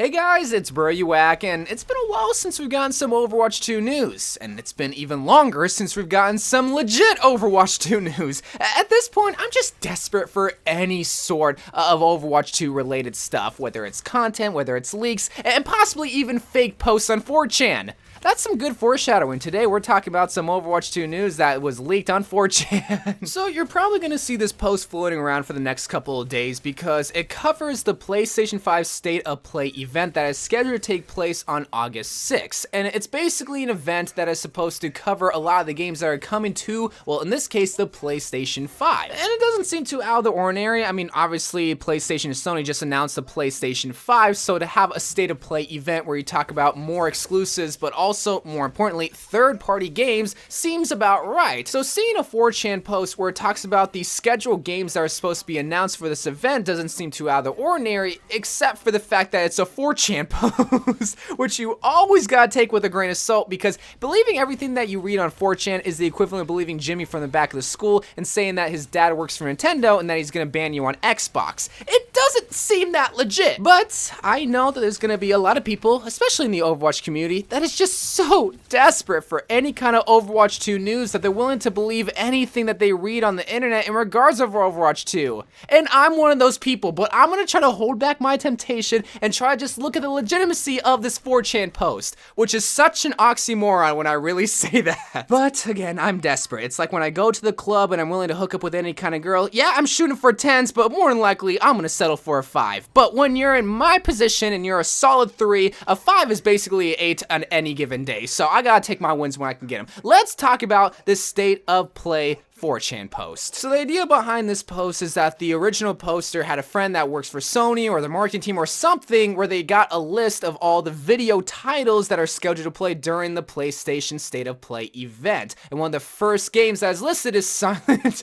Hey guys, it's YOU WACK, and it's been a while since we've gotten some Overwatch 2 news, and it's been even longer since we've gotten some legit Overwatch 2 news. At this point, I'm just desperate for any sort of Overwatch 2 related stuff, whether it's content, whether it's leaks, and possibly even fake posts on 4chan. That's some good foreshadowing. Today we're talking about some Overwatch 2 news that was leaked on 4chan. So you're probably going to see this post floating around for the next couple of days because it covers the PlayStation 5 State of Play event that is scheduled to take place on August 6th. And it's basically an event that is supposed to cover a lot of the games that are coming to, well, in this case, the PlayStation 5. And it doesn't seem too out of the ordinary. I mean, obviously, PlayStation and Sony just announced the PlayStation 5, so to have a State of Play event where you talk about more exclusives, but also, more importantly, third-party games seems about right. So seeing a 4chan post where it talks about the scheduled games that are supposed to be announced for this event doesn't seem too out of the ordinary, except for the fact that it's a 4chan post, which you always gotta take with a grain of salt, because believing everything that you read on 4chan is the equivalent of believing Jimmy from the back of the school and saying that his dad works for Nintendo and that he's gonna ban you on Xbox. It doesn't seem that legit, but I know that there's gonna be a lot of people, especially in the Overwatch community, that is just so desperate for any kind of Overwatch 2 news that they're willing to believe anything that they read on the internet in regards of Overwatch 2. And I'm one of those people, but I'm gonna try to hold back my temptation and try to just look at the legitimacy of this 4chan post, which is such an oxymoron when I really say that. But again, I'm desperate. It's like when I go to the club and I'm willing to hook up with any kind of girl, yeah, I'm shooting for 10s, but more than likely, I'm gonna settle for a 5. But when you're in my position and you're a solid 3, a 5 is basically an 8 on any given day, so I gotta take my wins when I can get them. Let's talk about this State of Play 4chan post. So the idea behind this post is that the original poster had a friend that works for Sony or the marketing team or something where they got a list of all the video titles that are scheduled to play during the PlayStation State of Play event. And one of the first games that is listed is Silent...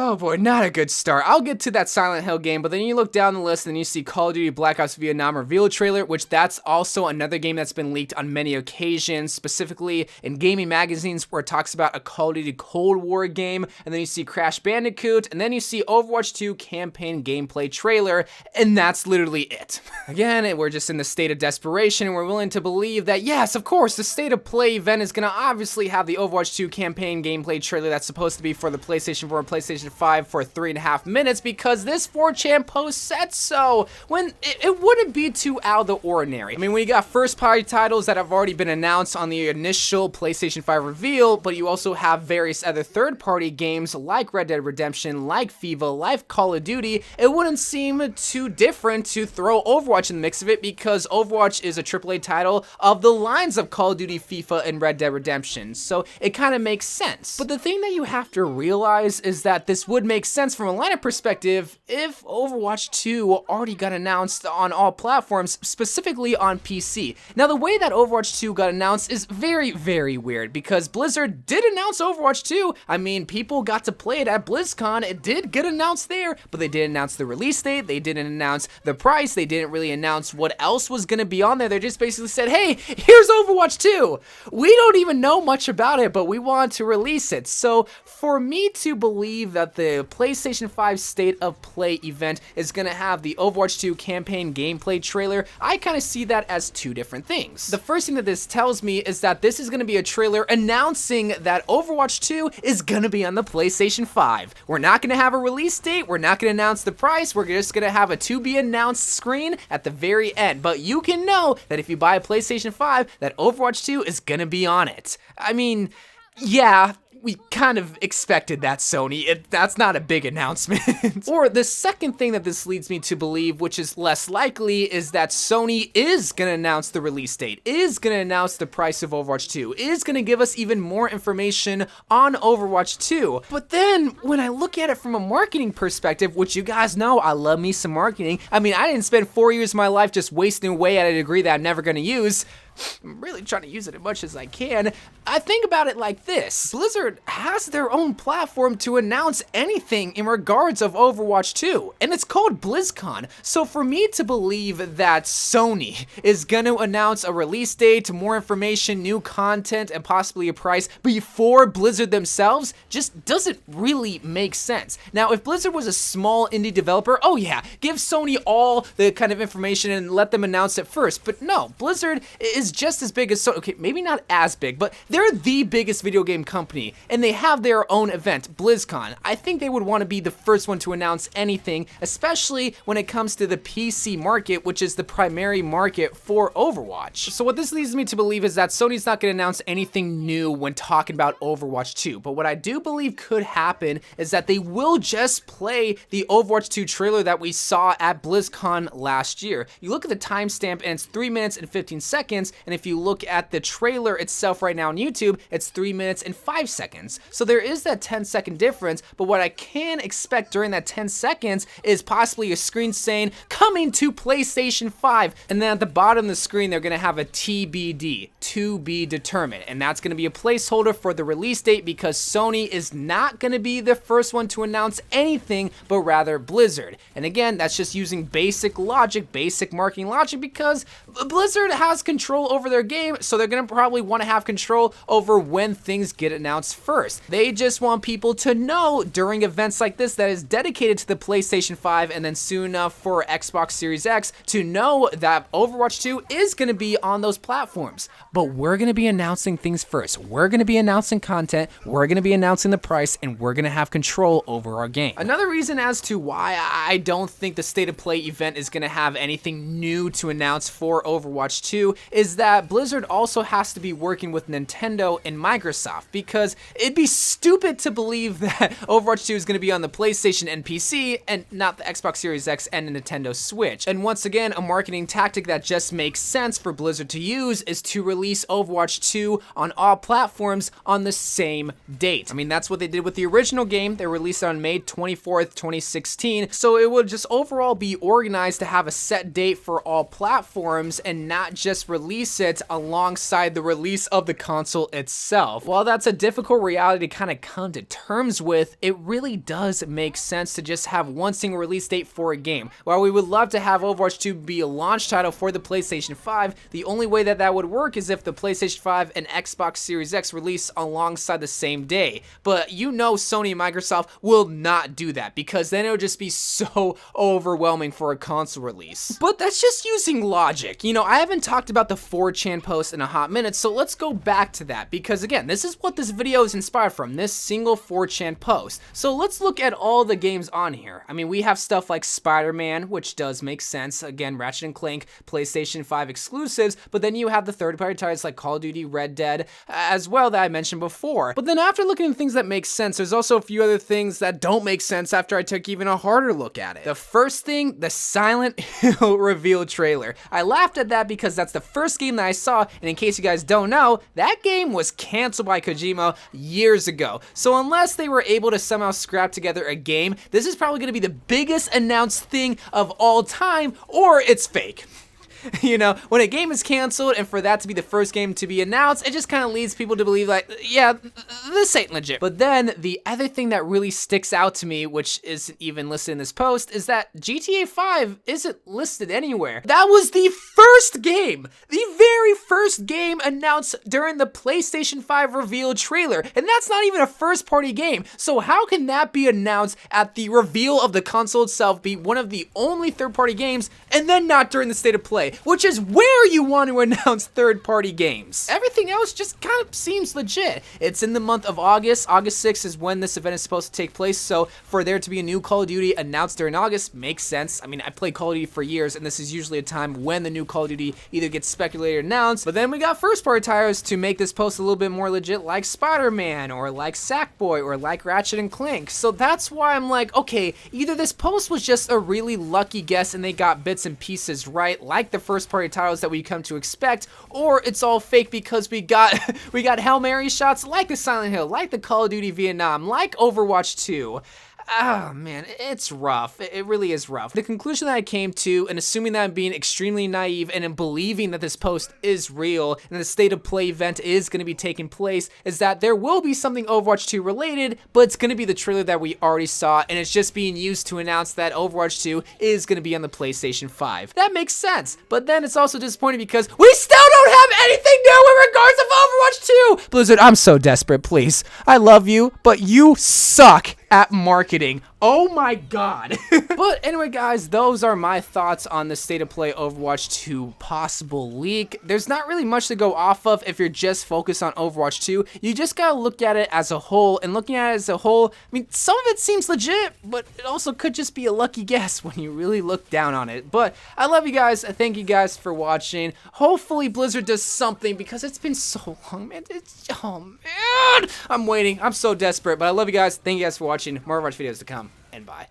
Oh boy, not a good start. I'll get to that Silent Hill game, but then you look down the list and you see Call of Duty Black Ops Vietnam reveal trailer, which that's also another game that's been leaked on many occasions, specifically in gaming magazines where it talks about a Call of Duty Cold War game, and then you see Crash Bandicoot, and then you see Overwatch 2 campaign gameplay trailer, and that's literally it. Again, we're just in the state of desperation, and we're willing to believe that, yes, of course, the State of Play event is gonna obviously have the Overwatch 2 campaign gameplay trailer that's supposed to be for the PlayStation 4 and PlayStation 5 for 3.5 minutes, because this 4chan post said so, when it wouldn't be too out of the ordinary. I mean, we got first-party titles that have already been announced on the initial PlayStation 5 reveal, but you also have various other third-party games like Red Dead Redemption, like FIFA, like Call of Duty. It wouldn't seem too different to throw Overwatch in the mix of it, because Overwatch is a AAA title of the lines of Call of Duty, FIFA, and Red Dead Redemption, so it kind of makes sense. But the thing that you have to realize is that this would make sense from a lineup perspective if Overwatch 2 already got announced on all platforms, specifically on PC. Now, the way that Overwatch 2 got announced is very, very weird, because Blizzard did announce Overwatch 2. I mean, people got to play it at BlizzCon. It did get announced there, but they didn't announce the release date. They didn't announce the price. They didn't really announce what else was going to be on there. They just basically said, hey, here's Overwatch 2. We don't even know much about it, but we want to release it. So for me to believe that the PlayStation 5 State of Play event is going to have the Overwatch 2 campaign gameplay trailer, I kind of see that as two different things. The first thing that this tells me is that this is going to be a trailer announcing that Overwatch 2 is going to be on the PlayStation 5. We're not going to have a release date. We're not going to announce the price. We're just going to have a to be announced screen at the very end. But you can know that if you buy a PlayStation 5, that Overwatch 2 is going to be on it. I mean, yeah, we kind of expected that, Sony. That's not a big announcement. Or the second thing that this leads me to believe, which is less likely, is that Sony is gonna announce the release date, is gonna announce the price of Overwatch 2, is gonna give us even more information on Overwatch 2. But then, when I look at it from a marketing perspective, which you guys know, I love me some marketing. I mean, I didn't spend 4 years of my life just wasting away at a degree that I'm never gonna use. I'm really trying to use it as much as I can. I think about it like this. Blizzard has their own platform to announce anything in regards of Overwatch 2, and it's called BlizzCon. So for me to believe that Sony is gonna announce a release date, more information, new content, and possibly a price before Blizzard themselves just doesn't really make sense. Now, if Blizzard was a small indie developer, oh yeah, give Sony all the kind of information and let them announce it first. But no, Blizzard is just as big as Sony. Okay, maybe not as big, but they're the biggest video game company, and they have their own event, BlizzCon. I think they would want to be the first one to announce anything, especially when it comes to the PC market, which is the primary market for Overwatch. So what this leads me to believe is that Sony's not going to announce anything new when talking about Overwatch 2, but what I do believe could happen is that they will just play the Overwatch 2 trailer that we saw at BlizzCon last year. You look at the timestamp and it's 3 minutes and 15 seconds, and if you look at the trailer itself right now on YouTube, it's 3 minutes and 5 seconds. So there is that 10-second difference, but what I can expect during that 10 seconds is possibly a screen saying, coming to PlayStation 5, and then at the bottom of the screen, they're gonna have a TBD, to be determined, and that's gonna be a placeholder for the release date because Sony is not gonna be the first one to announce anything, but rather Blizzard. And again, that's just using basic logic, basic marketing logic, because Blizzard has control over their game, so they're gonna probably want to have control over when things get announced first. They just want people to know during events like this that is dedicated to the PlayStation 5 and then soon enough for Xbox Series X to know that Overwatch 2 is gonna be on those platforms. But we're gonna be announcing things first. We're gonna be announcing content, we're gonna be announcing the price, and we're gonna have control over our game. Another reason as to why I don't think the State of Play event is gonna have anything new to announce for Overwatch 2 is that Blizzard also has to be working with Nintendo and Microsoft, because it'd be stupid to believe that Overwatch 2 is gonna be on the PlayStation and PC and not the Xbox Series X and the Nintendo Switch. And once again, a marketing tactic that just makes sense for Blizzard to use is to release Overwatch 2 on all platforms on the same date. I mean, that's what they did with the original game. They released it on May 24th, 2016. So it would just overall be organized to have a set date for all platforms and not just release it alongside the release of the console itself. While that's a difficult reality to kind of come to terms with, it really does make sense to just have one single release date for a game. While we would love to have Overwatch 2 be a launch title for the PlayStation 5, the only way that that would work is if the PlayStation 5 and Xbox Series X release alongside the same day. But you know Sony and Microsoft will not do that, because then it would just be so overwhelming for a console release. But that's just using logic. You know, I haven't talked about the 4chan post in a hot minute, so let's go back to that, because again, this is what this video is inspired from, this single 4chan post. So let's look at all the games on here. I mean, we have stuff like Spider-Man, which does make sense. Again, Ratchet and Clank, PlayStation 5 exclusives, but then you have the third-party titles like Call of Duty, Red Dead, as well, that I mentioned before. But then after looking at things that make sense, there's also a few other things that don't make sense after I took even a harder look at it. The first thing, the Silent Hill reveal trailer. I laughed at that because that's the first game that I saw, and in case you guys don't know, that game was canceled by Kojima years ago. So unless they were able to somehow scrap together a game, this is probably gonna be the biggest announced thing of all time, or it's fake. You know, when a game is canceled and for that to be the first game to be announced, it just kind of leads people to believe like, yeah, this ain't legit. But then the other thing that really sticks out to me, which isn't even listed in this post, is that GTA 5 isn't listed anywhere. That was the first game, the very first game announced during the PlayStation 5 reveal trailer, and that's not even a first-party game. So how can that be announced at the reveal of the console itself, be one of the only third-party games, and then not during the State of Play? Which is where you want to announce third-party games. Everything else just kind of seems legit. It's in the month of August. August 6th is when this event is supposed to take place, so for there to be a new Call of Duty announced during August makes sense. I mean, I played Call of Duty for years, and this is usually a time when the new Call of Duty either gets speculated or announced, but then we got first-party titles to make this post a little bit more legit, like Spider-Man, or like Sackboy, or like Ratchet and Clank. So that's why I'm like, okay, either this post was just a really lucky guess and they got bits and pieces right, like the first party titles that we come to expect, or it's all fake because we got Hail Mary shots like the Silent Hill, like the Call of Duty Vietnam, like Overwatch 2. Oh man, it's rough. It really is rough. The conclusion that I came to, and assuming that I'm being extremely naive and in believing that this post is real and the state of play event is going to be taking place, is that there will be something Overwatch 2 related, but it's going to be the trailer that we already saw, and it's just being used to announce that Overwatch 2 is going to be on the PlayStation 5. That makes sense, but then it's also disappointing because we still don't have anything new in regards of Overwatch 2! Blizzard, I'm so desperate, please. I love you, but you suck at marketing. Oh my god. But anyway, guys, those are my thoughts on the state of play Overwatch 2 possible leak. There's not really much to go off of if you're just focused on Overwatch 2. You just gotta look at it as a whole, and looking at it as a whole, I mean, some of it seems legit, but it also could just be a lucky guess when you really look down on it. But I love you guys. I thank you guys for watching. Hopefully Blizzard does something, because it's been so long, man. Oh man, I'm waiting. I'm so desperate, but I love you guys. Thank you guys for watching. More Overwatch videos to come, and bye.